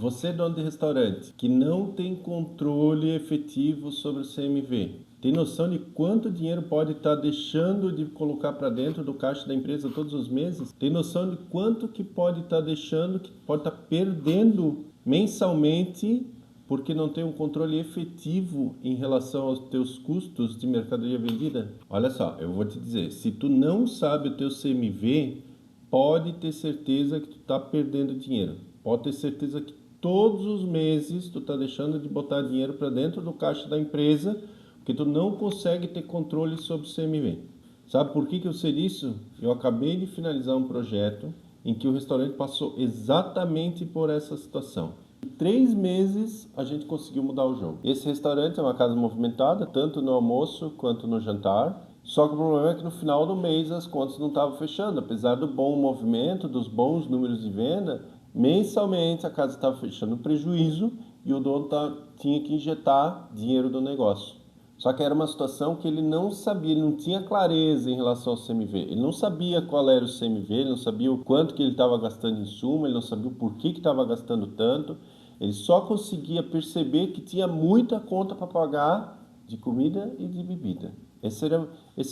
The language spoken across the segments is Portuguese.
Você, dono de restaurante, que não tem controle efetivo sobre o CMV, tem noção de quanto dinheiro pode estar deixando de colocar para dentro do caixa da empresa todos os meses? Tem noção de quanto que pode estar deixando, que pode estar perdendo mensalmente porque não tem um controle efetivo em relação aos teus custos de mercadoria vendida? Olha só, eu vou te dizer, se tu não sabe o teu CMV, pode ter certeza que tu está perdendo dinheiro. Pode ter certeza que todos os meses tu está deixando de botar dinheiro para dentro do caixa da empresa porque tu não consegue ter controle sobre o CMV. Sabe por que eu sei disso? Eu acabei de finalizar um projeto em que o restaurante passou exatamente por essa situação. Em 3 meses a gente conseguiu mudar o jogo. Esse restaurante é uma casa movimentada, tanto no almoço quanto no jantar. Só que o problema é que no final do mês as contas não estavam fechando. Apesar do bom movimento, dos bons números de venda, mensalmente a casa estava fechando prejuízo e o dono tinha que injetar dinheiro do negócio. Só que era uma situação que ele não sabia, ele não tinha clareza em relação ao CMV. Ele não sabia qual era o CMV, ele não sabia o quanto que ele estava gastando em suma, ele não sabia o porquê que estava gastando tanto. Ele só conseguia perceber que tinha muita conta para pagar de comida e de bebida. Esse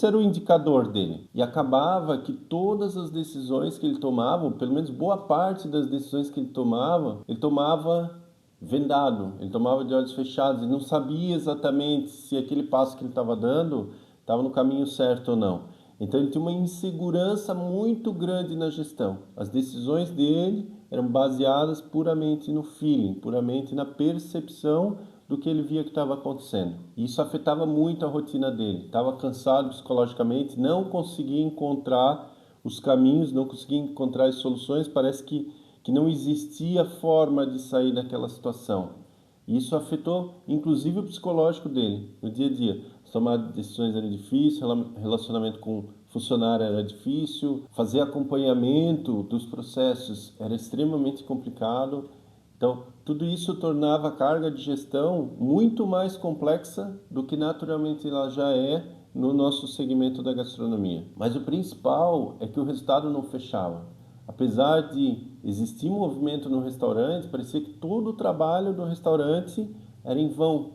era o indicador dele. E acabava que todas as decisões que ele tomava, ou pelo menos boa parte das decisões que ele tomava vendado, ele tomava de olhos fechados, ele não sabia exatamente se aquele passo que ele estava dando estava no caminho certo ou não. Então ele tinha uma insegurança muito grande na gestão. As decisões dele eram baseadas puramente no feeling, puramente na percepção do que ele via que estava acontecendo. E isso afetava muito a rotina dele. Estava cansado psicologicamente, não conseguia encontrar os caminhos, não conseguia encontrar as soluções, parece que não existia forma de sair daquela situação. E isso afetou, inclusive, o psicológico dele no dia a dia. Tomar decisões era difícil, relacionamento com funcionário era difícil, fazer acompanhamento dos processos era extremamente complicado. Então, tudo isso tornava a carga de gestão muito mais complexa do que naturalmente ela já é no nosso segmento da gastronomia. Mas o principal é que o resultado não fechava. Apesar de existir movimento no restaurante, parecia que todo o trabalho do restaurante era em vão,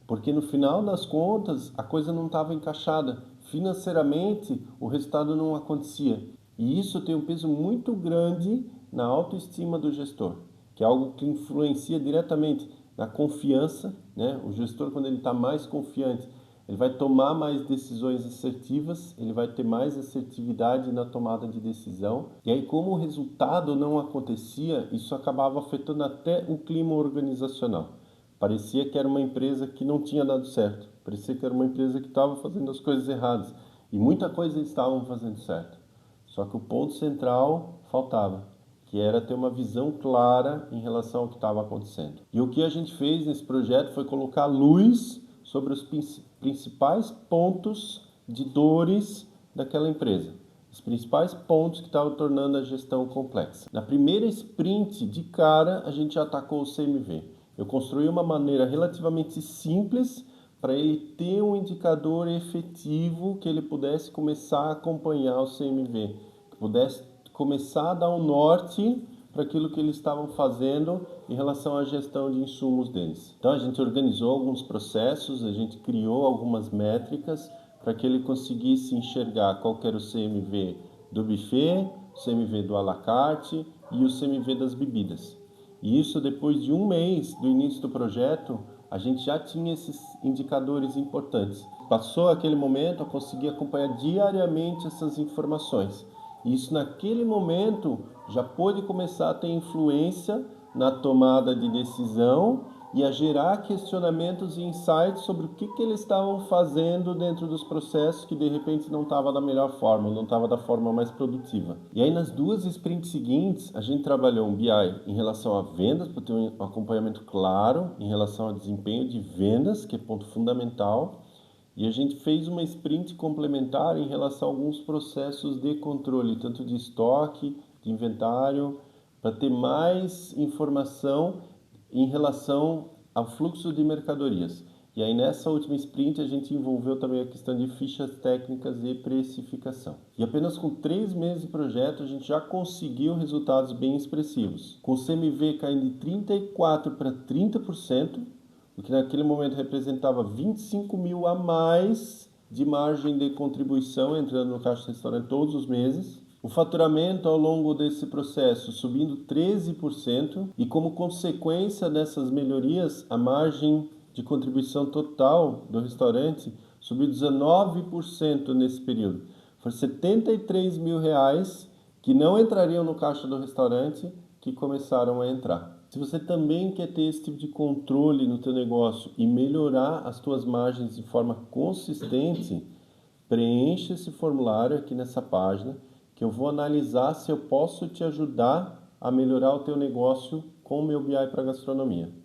porque no final das contas a coisa não estava encaixada. Financeiramente, o resultado não acontecia. E isso tem um peso muito grande na autoestima do gestor, que é algo que influencia diretamente na confiança, né? O gestor, quando ele está mais confiante, ele vai tomar mais decisões assertivas, ele vai ter mais assertividade na tomada de decisão. E aí, como o resultado não acontecia, isso acabava afetando até o clima organizacional. Parecia que era uma empresa que não tinha dado certo, parecia que era uma empresa que estava fazendo as coisas erradas. E muita coisa eles estavam fazendo certo. Só que o ponto central faltava, que era ter uma visão clara em relação ao que estava acontecendo. E o que a gente fez nesse projeto foi colocar luz sobre os principais pontos de dores daquela empresa, os principais pontos que estavam tornando a gestão complexa. Na primeira sprint, de cara, a gente já atacou o CMV. Eu construí uma maneira relativamente simples para ele ter um indicador efetivo que ele pudesse começar a acompanhar o CMV, que pudesse começar a dar um norte para aquilo que eles estavam fazendo em relação à gestão de insumos deles. Então a gente organizou alguns processos, a gente criou algumas métricas para que ele conseguisse enxergar qual que era o CMV do buffet, o CMV do à la carte e o CMV das bebidas. E isso, depois de 1 mês do início do projeto, a gente já tinha esses indicadores importantes. Passou aquele momento, eu consegui acompanhar diariamente essas informações. E isso, naquele momento, já pôde começar a ter influência na tomada de decisão e a gerar questionamentos e insights sobre o que eles estavam fazendo dentro dos processos que de repente não estava da melhor forma, não estava da forma mais produtiva. E aí nas 2 sprints seguintes, a gente trabalhou um BI em relação a vendas, para ter um acompanhamento claro em relação ao desempenho de vendas, que é ponto fundamental, e a gente fez uma sprint complementar em relação a alguns processos de controle, tanto de estoque, de inventário, para ter mais informação em relação ao fluxo de mercadorias. E aí nessa última sprint a gente envolveu também a questão de fichas técnicas e precificação. E apenas com 3 meses de projeto a gente já conseguiu resultados bem expressivos. Com o CMV caindo de 34% para 30%, o que naquele momento representava 25 mil a mais de margem de contribuição entrando no caixa do restaurante todos os meses. O faturamento ao longo desse processo subindo 13% e como consequência dessas melhorias, a margem de contribuição total do restaurante subiu 19% nesse período. Foram 73 mil reais que não entrariam no caixa do restaurante que começaram a entrar. Se você também quer ter esse tipo de controle no teu negócio e melhorar as tuas margens de forma consistente, preencha esse formulário aqui nessa página que eu vou analisar se eu posso te ajudar a melhorar o teu negócio com o meu BI para gastronomia.